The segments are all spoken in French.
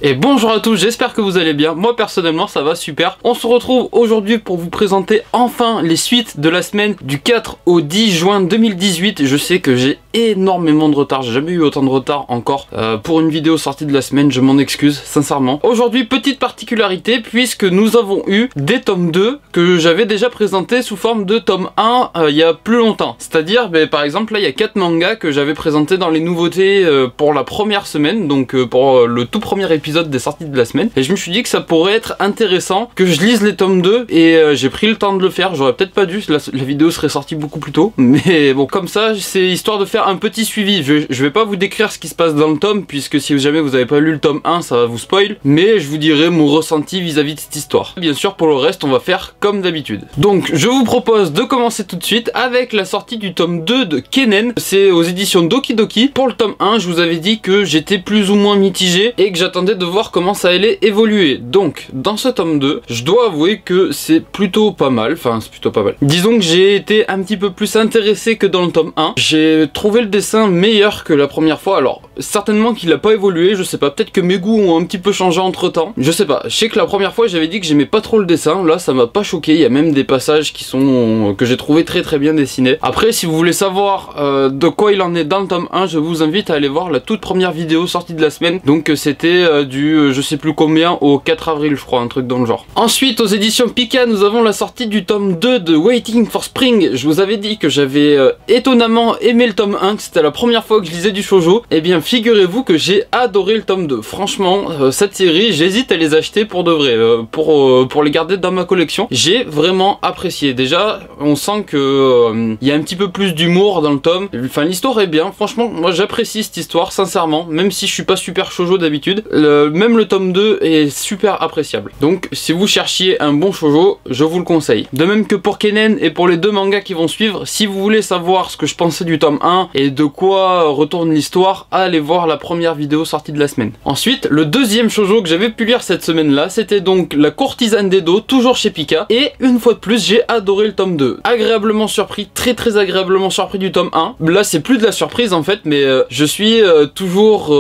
Et bonjour à tous, j'espère que vous allez bien. Moi personnellement ça va super. On se retrouve aujourd'hui pour vous présenter enfin les suites de la semaine du 4 au 10 juin 2018. Je sais que j'ai énormément de retard, j'ai jamais eu autant de retard encore pour une vidéo sortie de la semaine, je m'en excuse sincèrement. Aujourd'hui petite particularité puisque nous avons eu des tomes 2 que j'avais déjà présenté sous forme de tome 1 il y a plus longtemps. C'est-à-dire par exemple là il y a 4 mangas que j'avais présentés dans les nouveautés pour la première semaine, donc pour le tout premier épisode des sorties de la semaine, et je me suis dit que ça pourrait être intéressant que je lise les tomes 2 et j'ai pris le temps de le faire. J'aurais peut-être pas dû, la vidéo serait sortie beaucoup plus tôt, mais bon, comme ça c'est histoire de faire un petit suivi. Je vais pas vous décrire ce qui se passe dans le tome puisque si jamais vous avez pas lu le tome 1 ça va vous spoil, mais je vous dirai mon ressenti vis-à-vis de cette histoire. Bien sûr pour le reste on va faire comme d'habitude. Donc je vous propose de commencer tout de suite avec la sortie du tome 2 de Kennen. C'est aux éditions Doki Doki. Pour le tome 1 je vous avais dit que j'étais plus ou moins mitigé et que j'attendais de voir comment ça allait évoluer. Donc dans ce tome 2 je dois avouer que c'est plutôt pas mal, enfin c'est plutôt pas mal. Disons que j'ai été un petit peu plus intéressé que dans le tome 1. J'ai trouvé le dessin meilleur que la première fois. Alors certainement qu'il a pas évolué, je sais pas, peut-être que mes goûts ont un petit peu changé entre temps, je sais pas. Je sais que la première fois j'avais dit que j'aimais pas trop le dessin, là ça m'a pas choqué, il y a même des passages qui sont que j'ai trouvé très bien dessinés. Après si vous voulez savoir de quoi il en est dans le tome 1, je vous invite à aller voir la toute première vidéo sortie de la semaine. Donc c'était du je sais plus combien au 4 avril je crois, un truc dans le genre. Ensuite aux éditions Pika nous avons la sortie du tome 2 de Waiting for Spring. Je vous avais dit que j'avais étonnamment aimé le tome 1, que c'était la première fois que je lisais du shoujo. Et bien figurez-vous que j'ai adoré le tome 2. Franchement cette série j'hésite à les acheter pour de vrai, pour les garder dans ma collection. J'ai vraiment apprécié. Déjà on sent que il y a un petit peu plus d'humour dans le tome. Enfin l'histoire est bien, franchement moi j'apprécie cette histoire sincèrement, même si je suis pas super shoujo d'habitude. Même le tome 2 est super appréciable. Donc si vous cherchiez un bon shoujo, je vous le conseille. De même que pour Kennen et pour les deux mangas qui vont suivre, si vous voulez savoir ce que je pensais du tome 1 et de quoi retourne l'histoire, allez voir la première vidéo sortie de la semaine. Ensuite, le deuxième shoujo que j'avais pu lire cette semaine là, c'était donc La Courtisane d'Edo, toujours chez Pika. Et une fois de plus, j'ai adoré le tome 2. Agréablement surpris, très agréablement surpris du tome 1. Là c'est plus de la surprise en fait, mais je suis toujours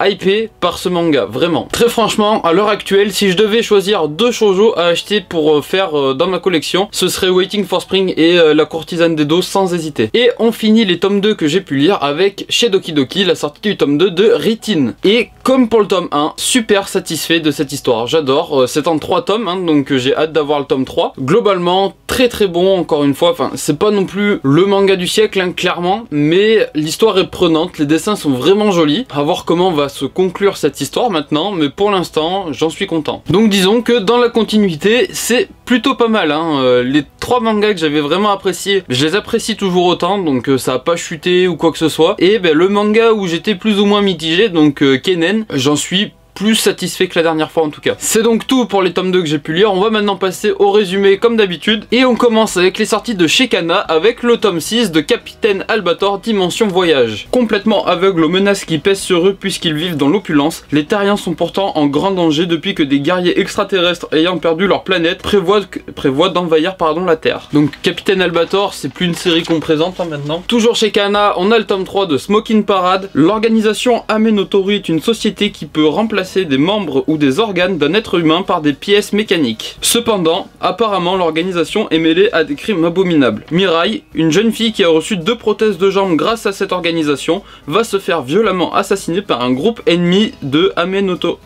hypé par ce manga, vraiment. Très franchement, à l'heure actuelle, si je devais choisir deux shoujo à acheter pour faire dans ma collection, ce serait Waiting for Spring et La Courtisane d'Edo sans hésiter. Et on finit les tomes 2 que j'ai pu lire avec chez Doki Doki la sortie du tome 2 de Ritin. Et comme pour le tome 1, super satisfait de cette histoire, j'adore. C'est en 3 tomes, hein, donc j'ai hâte d'avoir le tome 3. Globalement, très bon encore une fois, enfin c'est pas non plus le manga du siècle hein, clairement, mais l'histoire est prenante, les dessins sont vraiment jolis. À voir comment va se conclure cette histoire maintenant, mais pour l'instant j'en suis content. Donc disons que dans la continuité c'est plutôt pas mal hein. Les 3 mangas que j'avais vraiment appréciés, je les apprécie toujours autant, donc ça a pas chuté ou quoi que ce soit. Et le manga où j'étais plus ou moins mitigé, donc Kennen, j'en suis plus satisfait que la dernière fois en tout cas. C'est donc tout pour les tomes 2 que j'ai pu lire. On va maintenant passer au résumé comme d'habitude. Et on commence avec les sorties de chez Kana avec le tome 6 de Capitaine Albator Dimension Voyage. Complètement aveugles aux menaces qui pèsent sur eux puisqu'ils vivent dans l'opulence, les terriens sont pourtant en grand danger depuis que des guerriers extraterrestres ayant perdu leur planète prévoient d'envahir la Terre. Donc Capitaine Albator, c'est plus une série qu'on présente hein, maintenant. Toujours chez Kana, on a le tome 3 de Smoking Parade. L'organisation Amenotori est une société qui peut remplacer des membres ou des organes d'un être humain par des pièces mécaniques. Cependant, apparemment l'organisation est mêlée à des crimes abominables. Mirai, une jeune fille qui a reçu 2 prothèses de jambes grâce à cette organisation, va se faire violemment assassiner par un groupe ennemi de Amenotori.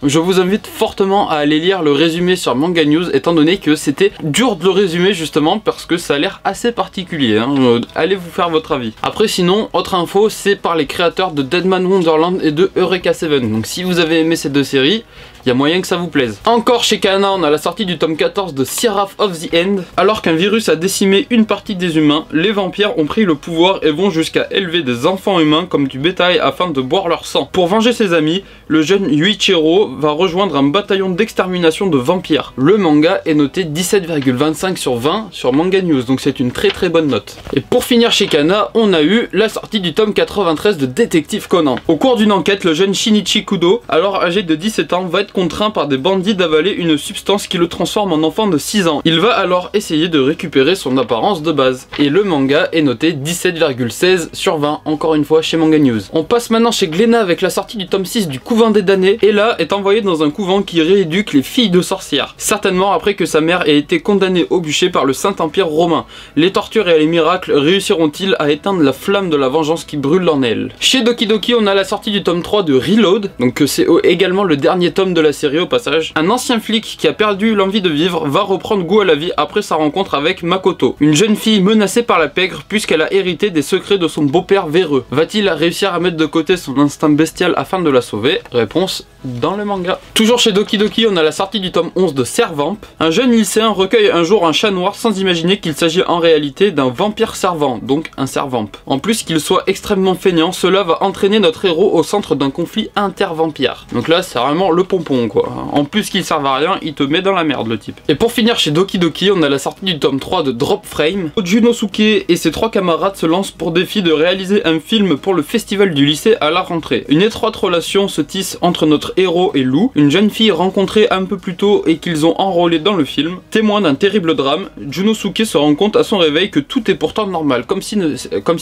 Je vous invite fortement à aller lire le résumé sur Manga News étant donné que c'était dur de le résumer justement parce que ça a l'air assez particulier hein. Allez vous faire votre avis. Après sinon, autre info, c'est par les créateurs de Deadman Wonderland et de Eureka 7. Donc si vous avez aimé ces 2 séries, il y a moyen que ça vous plaise. Encore chez Kana, on a la sortie du tome 14 de Seraph of the End. Alors qu'un virus a décimé une partie des humains, les vampires ont pris le pouvoir et vont jusqu'à élever des enfants humains comme du bétail afin de boire leur sang. Pour venger ces ses amis, le jeune Yuichiro va rejoindre un bataillon d'extermination de vampires. Le manga est noté 17,25 sur 20 sur Manga News, donc c'est une très très bonne note. Et pour finir chez Kana, on a eu la sortie du tome 93 de Détective Conan. Au cours d'une enquête, le jeune Shinichi Kudo, alors âgé de 17 ans, va être contraint par des bandits d'avaler une substance qui le transforme en enfant de 6 ans. Il va alors essayer de récupérer son apparence de base. Et le manga est noté 17,16 sur 20, encore une fois chez Manga News. On passe maintenant chez Glénat avec la sortie du tome 6 du Couvent des damnés. Ella est envoyée dans un couvent qui rééduque les filles de sorcières. Certainement après que sa mère ait été condamnée au bûcher par le Saint-Empire romain. Les tortures et les miracles réussiront-ils à éteindre la flamme de la vengeance qui brûle en elle? Chez Doki Doki, on a la sortie du tome 3 de Reload, donc c'est également le dernier tome de la série au passage. Un ancien flic qui a perdu l'envie de vivre va reprendre goût à la vie après sa rencontre avec Makoto, une jeune fille menacée par la pègre puisqu'elle a hérité des secrets de son beau-père véreux. Va-t-il réussir à mettre de côté son instinct bestial afin de la sauver? Réponse dans le manga. Toujours chez Doki Doki, on a la sortie du tome 11 de Servamp. Un jeune lycéen recueille un jour un chat noir sans imaginer qu'il s'agit en réalité d'un vampire servant, donc un servamp. En plus qu'il soit extrêmement feignant, cela va entraîner notre héros au centre d'un conflit inter-vampire. Donc là c'est vraiment le pompon quoi. En plus qu'il serve à rien, il te met dans la merde le type. Et pour finir chez Doki Doki, on a la sortie du tome 3 de Drop Frame. Junosuke et ses 3 camarades se lancent pour défi de réaliser un film pour le festival du lycée à la rentrée. Une étroite relation se tisse entre notre héros et Lou, une jeune fille rencontrée un peu plus tôt et qu'ils ont enrôlée dans le film. Témoin d'un terrible drame, Junosuke se rend compte à son réveil que tout est pourtant normal, comme si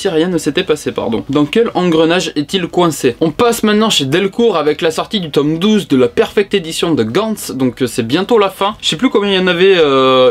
rien ne s'était passé, pardon. Dans quel engrenage est-il coincé? On passe maintenant chez Delcourt avec la sortie du tome 12 de la Perfect Edition de Gantz, donc c'est bientôt la fin. Je sais plus combien il y en avait,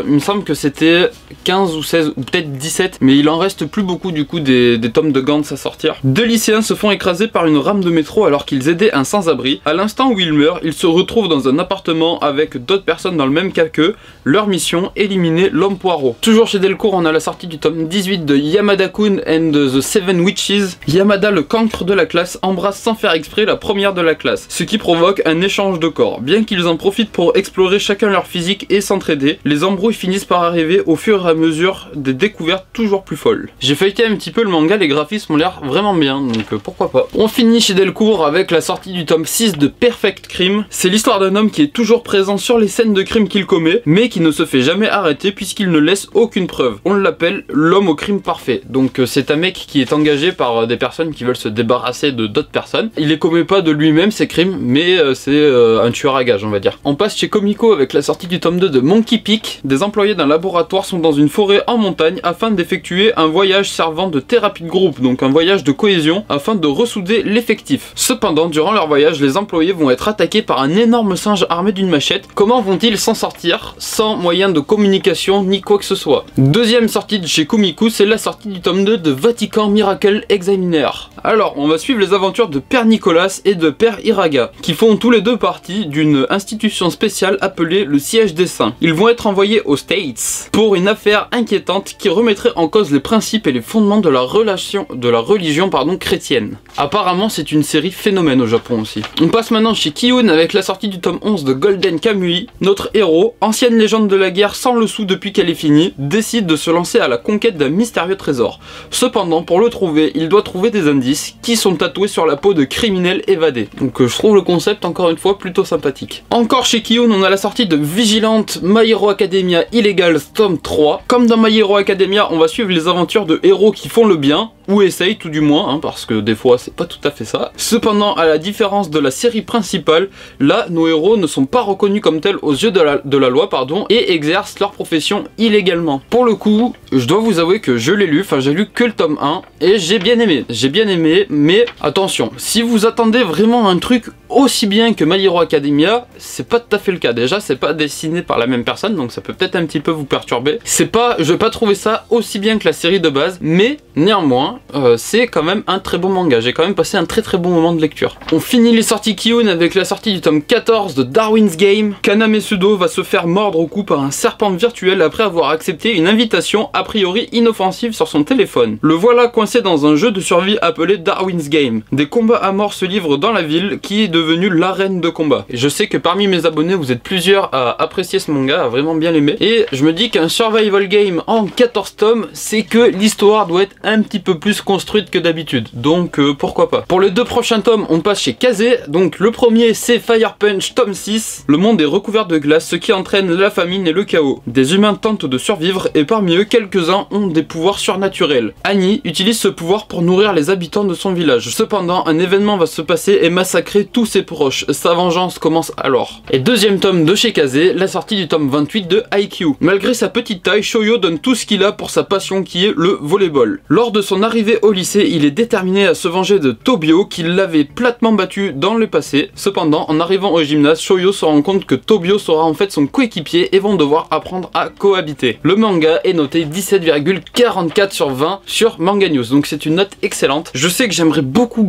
il me semble que c'était 15 ou 16 ou peut-être 17, mais il en reste plus beaucoup du coup des tomes de Gantz à sortir. 2 lycéens se font écraser par une rame de métro alors qu'ils aidaient un sans-abri. À l'instant où ils meurent, ils se retrouvent dans un appartement avec d'autres personnes dans le même cas qu'eux. Leur mission, éliminer l'homme poireau. Toujours chez Delcourt, on a la sortie du tome 18 de Yamada-kun and the Seven Witches. Yamada, le cancre de la classe, embrasse sans faire exprès la première de la classe, ce qui provoque un échange de corps. Bien qu'ils en profitent pour explorer chacun leur physique et s'entraider, les embrouilles finissent par arriver au fur et à mesure des découvertes toujours plus folles. J'ai feuilleté un petit peu le manga, les graphismes ont l'air vraiment bien, donc pourquoi pas. On finit chez Delcourt avec la sortie du tome 6 de Perfect Crime. C'est l'histoire d'un homme qui est toujours présent sur les scènes de crime qu'il commet, mais qui ne se fait jamais arrêter puisqu'il ne laisse aucune preuve. On l'appelle l'homme au crime parfait. Donc c'est un mec qui est engagé par des personnes qui veulent se débarrasser de d'autres personnes. Il les commet pas de lui-même ces crimes, mais c'est un tueur à gages on va dire. On passe chez Comico avec la sortie du tome 2 de Monkey Peak. Des employés d'un laboratoire sont dans une forêt en montagne afin d'effectuer un voyage servant de thérapie de groupe, donc un voyage de cohésion afin de ressouder l'effectif. Cependant, durant leur voyage, les employés vont être attaqués par un énorme singe armé d'une machette. Comment vont-ils s'en sortir sans moyen de communication ni quoi que ce soit? Deuxième sortie de chez Komiku, c'est la sortie du tome 2 de Vatican Miracle Examiner. Alors, on va suivre les aventures de Père Nicolas et de Père Iraga, qui font tous les deux partie d'une institution spéciale appelée le Siège des Saints. Ils vont être envoyés aux States pour une affaire inquiétante qui remettrait en cause les principes et les fondements de la religion chrétienne. Apparemment, c'est une série phénomène au Japon aussi. On passe maintenant chez Kiyun avec la sortie du tome 11 de Golden Kamuy. Notre héros, ancienne légende de la guerre sans le sou depuis qu'elle est finie, décide de se lancer à la conquête d'un mystérieux trésor. Cependant, pour le trouver, il doit trouver des indices qui sont tatoués sur la peau de criminels évadés. Donc je trouve le concept encore une fois plutôt sympathique. Encore chez Kiyun, on a la sortie de Vigilante My Hero Academia Illegal tome 3. Comme dans My Hero Academia, on va suivre les aventures de héros qui font le bien, ou essayent tout du moins, hein, parce que des fois c'est pas tout à fait ça. Cependant, à la différence de la série principale, là nos héros ne sont pas reconnus comme tels aux yeux de la loi, et exercent leur profession illégalement. Pour le coup, je dois vous avouer que je l'ai lu, enfin j'ai lu que le tome 1 et j'ai bien aimé, mais attention, si vous attendez vraiment un truc aussi bien que My Hero Academia, c'est pas tout à fait le cas. Déjà, c'est pas dessiné par la même personne, donc ça peut peut-être un petit peu vous perturber. Je vais pas trouver ça aussi bien que la série de base, mais néanmoins, c'est quand même un très bon manga. J'ai quand même passé un très bon moment de lecture. On finit les sorties Kiyun avec la sortie du tome 14 de Darwin's Game. Kaname Sudo va se faire mordre au cou par un serpent virtuel après avoir accepté une invitation a priori inoffensive sur son téléphone. Le voilà coincé dans un jeu de survie appelé Darwin's Game. Des combats à mort se livrent dans la ville qui est devenue l'arène de combat. Et je sais que parmi mes abonnés, vous êtes plusieurs à apprécier ce manga, à vraiment bien l'aimer. Et je me dis qu'un survival game en 14 tomes, c'est que l'histoire doit être un petit peu plus construite que d'habitude, donc pourquoi pas. Pour les deux prochains tomes, on passe chez Kazé. Donc le premier c'est Fire Punch tome 6. Le monde est recouvert de glace, ce qui entraîne la famine et le chaos. Des humains tentent de survivre et parmi eux, quelques-uns ont des pouvoirs surnaturels. Annie utilise ce pouvoir pour nourrir les habitants de son village. Cependant, un événement va se passer et massacrer tous ses proches. Sa vengeance commence alors. Et deuxième tome de chez Kazé, la sortie du tome 28 de Haikyuu. Malgré sa petite taille, Shoyo donne tout ce qu'il a pour sa passion qui est le volleyball. Lors de son arrivée au lycée, il est déterminé à se venger de Tobio qui l'avait platement battu dans le passé. Cependant, en arrivant au gymnase, Shoyo se rend compte que Tobio sera en fait son coéquipier et vont devoir apprendre à cohabiter. Le manga est noté 17,44 sur 20 sur Manga News, donc c'est une note excellente. Je sais que j'aimerais beaucoup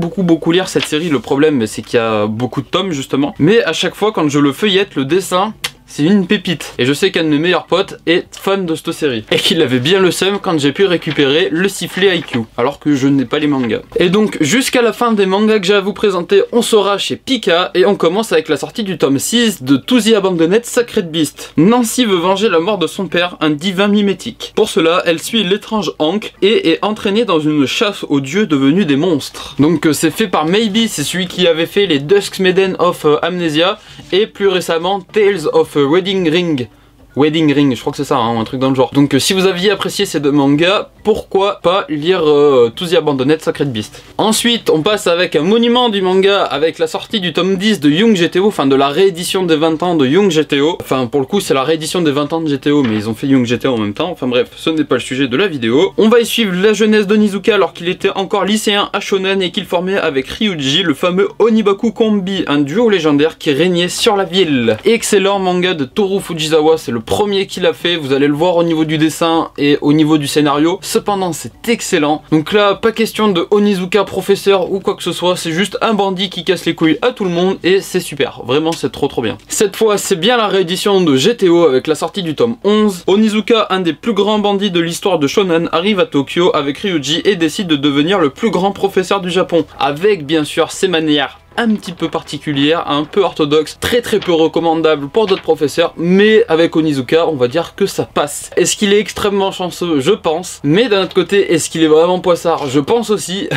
lire cette série, le problème c'est qu'il y a beaucoup de tomes justement, mais à chaque fois quand je le feuillette, le dessin... c'est une pépite. Et je sais qu'un de mes meilleurs potes est fan de cette série. Et qu'il avait bien le seum quand j'ai pu récupérer le sifflet Haikyuu. Alors que je n'ai pas les mangas. Et donc jusqu'à la fin des mangas que j'ai à vous présenter, on sera chez Pika. Et on commence avec la sortie du tome 6 de To the Abandoned Sacred Beast. Nancy veut venger la mort de son père, un divin mimétique. Pour cela, elle suit l'étrange Hank et est entraînée dans une chasse aux dieux devenus des monstres. Donc c'est fait par Maybe, c'est celui qui avait fait les Dusk Maiden of Amnesia. Et plus récemment Tales of Wedding Ring, je crois que c'est ça, hein, un truc dans le genre. Donc si vous aviez apprécié ces deux mangas, pourquoi pas lire To the Abandoned Sacred Beast. Ensuite, on passe avec un monument du manga, avec la sortie du tome 10 de Young GTO, enfin de la réédition des 20 ans de Young GTO. Enfin, pour le coup, c'est la réédition des 20 ans de GTO, mais ils ont fait Young GTO en même temps. Enfin bref, ce n'est pas le sujet de la vidéo. On va y suivre la jeunesse d'Onizuka alors qu'il était encore lycéen à Shonen et qu'il formait avec Ryuji, le fameux Onibaku Kombi, un duo légendaire qui régnait sur la ville. Excellent manga de Toru Fujisawa, c'est le premier qu'il a fait, vous allez le voir au niveau du dessin et au niveau du scénario. Cependant, c'est excellent. Donc là, pas question de Onizuka professeur ou quoi que ce soit, c'est juste un bandit qui casse les couilles à tout le monde et c'est super. Vraiment, c'est trop bien. Cette fois, c'est bien la réédition de GTO avec la sortie du tome 11. Onizuka, un des plus grands bandits de l'histoire de Shonen, arrive à Tokyo avec Ryuji et décide de devenir le plus grand professeur du Japon. Avec bien sûr ses manières un petit peu particulière, un peu orthodoxe, très peu recommandable pour d'autres professeurs, mais avec Onizuka, on va dire que ça passe. Est-ce qu'il est extrêmement chanceux? Je pense, mais d'un autre côté, est-ce qu'il est vraiment poissard? Je pense aussi.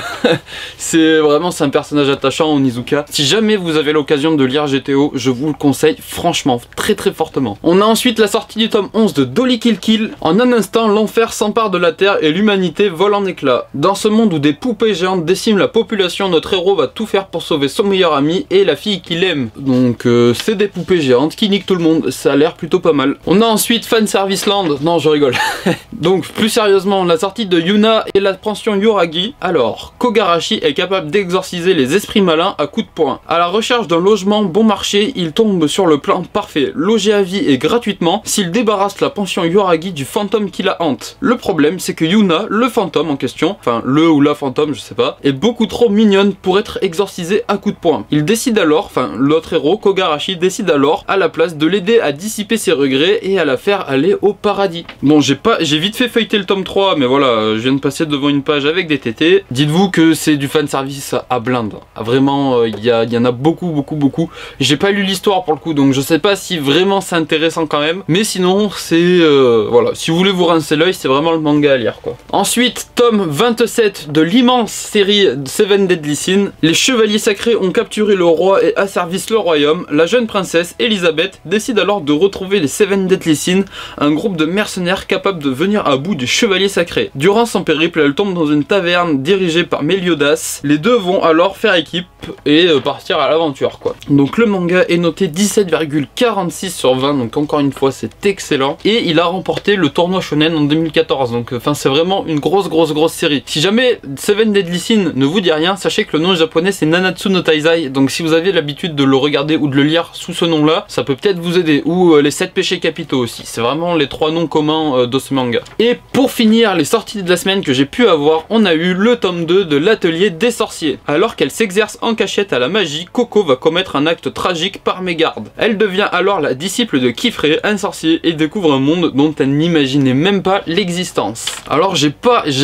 C'est un personnage attachant, Onizuka. Si jamais vous avez l'occasion de lire GTO, je vous le conseille franchement, très fortement. On a ensuite la sortie du tome 11 de Dolly Kill Kill. En un instant, l'enfer s'empare de la Terre et l'humanité vole en éclats. Dans ce monde où des poupées géantes déciment la population, notre héros va tout faire pour sauver son meilleur ami et la fille qu'il aime. Donc c'est des poupées géantes qui niquent tout le monde, ça a l'air plutôt pas mal. On a ensuite Fanservice Land, non je rigole. Donc plus sérieusement, la sortie de Yuna et la pension Yoragi. Alors, Kogarashi est capable d'exorciser les esprits malins à coups de poing. À la recherche d'un logement bon marché, il tombe sur le plan parfait, logé à vie et gratuitement s'il débarrasse la pension Yoragi du fantôme qui la hante. Le problème c'est que Yuna, le fantôme en question, enfin le ou la fantôme je sais pas, est beaucoup trop mignonne pour être exorcisée à coups de poing. Il décide alors, enfin l'autre héros, Kogarashi, décide alors à la place de l'aider à dissiper ses regrets et à la faire aller au paradis. Bon, j'ai vite fait feuilleter le tome 3, mais voilà, je viens de passer devant une page avec des tétés. Dites-vous que c'est du fanservice à blinde. Vraiment, il y en a beaucoup. J'ai pas lu l'histoire pour le coup, donc je sais pas si vraiment c'est intéressant quand même. Mais sinon, c'est... voilà, si vous voulez vous rincer l'œil, c'est vraiment le manga à lire, quoi. Ensuite, tome 27 de l'immense série Seven Deadly Sins. Les chevaliers sacrés ont capturé le roi et asservissent le royaume. La jeune princesse Elisabeth décide alors de retrouver les Seven Deadly Sins, un groupe de mercenaires capables de venir à bout du chevalier sacré. Durant son périple, elle tombe dans une taverne dirigée par Meliodas. Les deux vont alors faire équipe et partir à l'aventure, quoi. Donc le manga est noté 17,46 sur 20, donc encore une fois c'est excellent. Et il a remporté le tournoi Shonen en 2014, donc enfin c'est vraiment une grosse série. Si jamais Seven Deadly Sins ne vous dit rien, sachez que le nom japonais c'est Nanatsu no Taizai, donc si vous avez l'habitude de le regarder ou de le lire sous ce nom là, ça peut peut-être vous aider. Ou les 7 péchés capitaux aussi, c'est vraiment les 3 noms communs de ce manga. Et pour finir, les sorties de la semaine que j'ai pu avoir, on a eu le tome 2 de l'atelier des sorciers. Alors qu'elle s'exerce en cachette à la magie, Coco va commettre un acte tragique par mégarde. Elle devient alors la disciple de Kifré, un sorcier, et découvre un monde dont elle n'imaginait même pas l'existence. Alors j'ai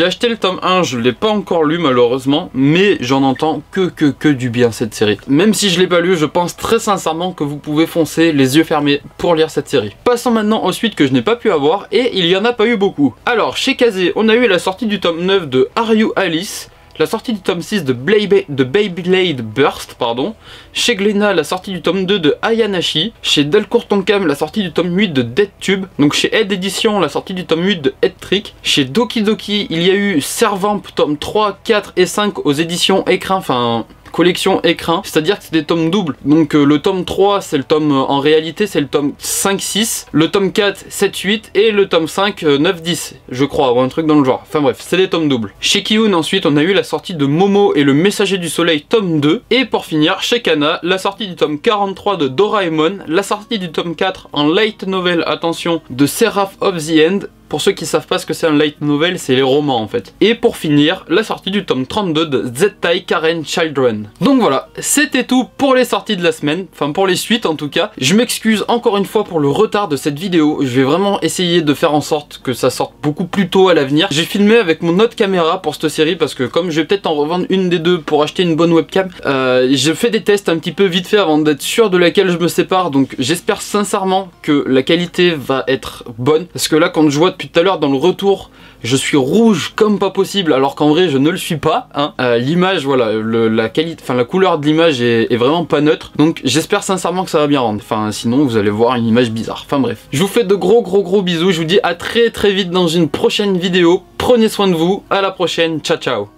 acheté le tome 1, je l'ai pas encore lu malheureusement, mais j'en entends que du bien. cette série. Même si je l'ai pas lu, je pense très sincèrement que vous pouvez foncer les yeux fermés pour lire cette série. Passons maintenant aux suites que je n'ai pas pu avoir, et il y en a pas eu beaucoup. Alors chez Kazé, on a eu la sortie du tome 9 de Are You Alice, la sortie du tome 6 de Beyblade Burst, pardon. Chez Glénat, la sortie du tome 2 de Ayanashi. Chez Delcourt Tonkam, la sortie du tome 8 de Dead Tube. Donc chez Head Edition, la sortie du tome 8 de Head Trick. Chez Doki Doki, il y a eu Servamp tome 3, 4 et 5 aux éditions Écrin, enfin collection Écrin, c'est-à-dire que c'est des tomes doubles. Donc le tome 3 c'est le tome, en réalité c'est le tome 5-6, le tome 4 7-8 et le tome 5 9-10 je crois, ou un truc dans le genre. Enfin bref, c'est des tomes doubles. Chez Kiyun ensuite on a eu la sortie de Momo et le Messager du Soleil tome 2, et pour finir chez Kana, la sortie du tome 43 de Doraemon, la sortie du tome 4 en light novel, attention, de Seraph of the End. Pour ceux qui savent pas ce que c'est un light novel, c'est les romans en fait. Et pour finir, la sortie du tome 32 de Zettai Karen Children. Donc voilà, c'était tout pour les sorties de la semaine, enfin pour les suites en tout cas. Je m'excuse encore une fois pour le retard de cette vidéo, je vais vraiment essayer de faire en sorte que ça sorte beaucoup plus tôt à l'avenir. J'ai filmé avec mon autre caméra pour cette série parce que comme je vais peut-être en revendre une des deux pour acheter une bonne webcam, je fais des tests un petit peu vite fait avant d'être sûr de laquelle je me sépare, donc j'espère sincèrement que la qualité va être bonne, parce que là quand je vois depuis tout à l'heure dans le retour, je suis rouge comme pas possible, alors qu'en vrai je ne le suis pas, hein. L'image, voilà, la qualité, enfin la couleur de l'image est vraiment pas neutre, donc j'espère sincèrement que ça va bien rendre, enfin sinon vous allez voir une image bizarre. Enfin bref, je vous fais de gros bisous, je vous dis à très vite dans une prochaine vidéo, prenez soin de vous, à la prochaine, ciao ciao.